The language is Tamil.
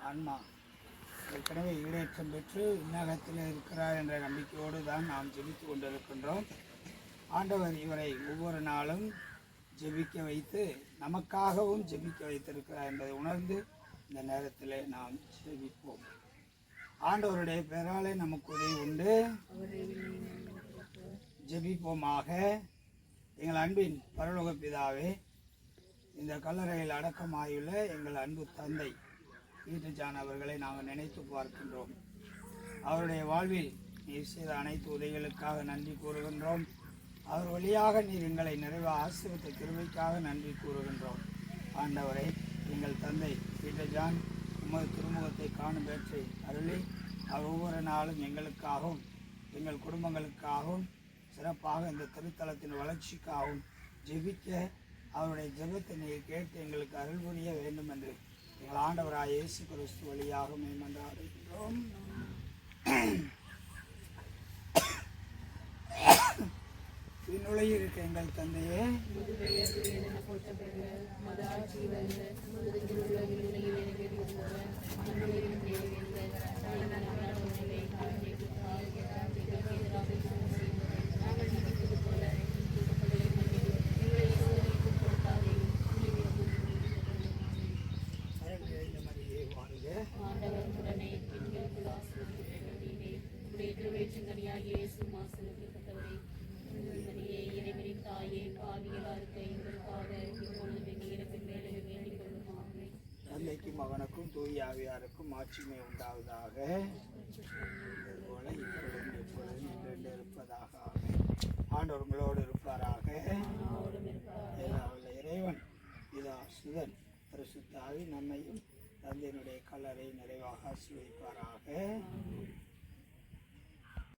ஆன்மா ஏற்கனவே ஈடேற்றம் பெற்று இன்னகத்தில் இருக்கிறார் என்ற நம்பிக்கையோடு தான் நாம் ஜெபித்து கொண்டிருக்கின்றோம். ஆண்டவர் இவரை ஒவ்வொரு நாளும் ஜெபிக்க வைத்து நமக்காகவும் ஜெபிக்க வைத்திருக்கிறார் என்பதை உணர்ந்து இந்த நேரத்தில் நாம் ஜெபிப்போம். ஆண்டவருடைய பெயராலே நமக்கு உதவி உண்டு. ஜெபிப்போமாக. எங்கள் அன்பின் பரலோக பிதாவே, இந்த கல்லறையில் அடக்கமாயுள்ள எங்கள் அன்பு தந்தை பீட்டர் ஜான் அவர்களை நாங்கள் நினைத்து பார்க்கின்றோம். அவருடைய வாழ்வில் நீர் செய்த அனைத்து உதவிகளுக்காக நன்றி கூறுகின்றோம். அவர் வழியாக நீர் எங்களை நிறைவாக ஆசீர்வதித்த கிருபைக்காக நன்றி கூறுகின்றோம். ஆண்டவரை, எங்கள் தந்தை பீட்டர் ஜான் உமது திருமுகத்தை காணும் பேற்றை அருளி அவர் ஒவ்வொரு நாளும் எங்களுக்காகவும் எங்கள் குடும்பங்களுக்காகவும் சிறப்பாக இந்த திருத்தலத்தின் வளர்ச்சிக்காகவும் ஜெபிக்க அவருடைய ஜெபத்தை நீர் கேட்டு எங்களுக்கு அருள் புரிய வேண்டும் என்று எங்கள் ஆண்டவராக இயேசு கிறிஸ்து வழியாக மேம்படுகின்றோம். விண்ணுலகில் இருக்க எங்கள் தந்தையே, தந்தைக்கும் மகனுக்கும் தூய ஆவியாருக்கும் ஆட்சிமை உண்டாவதாக. இதுபோல இப்பொழுதும் எப்பொழுதும் என்றென்று இருப்பதாக. ஆண்டவர் உங்களோடு இருப்பாராக. இறைவன் இதா சுதன் பரிசுத்த ஆவி நம்மையும் தந்தையினுடைய கல்லறை நிறைவாக ஆசீர்வதிப்பாராக.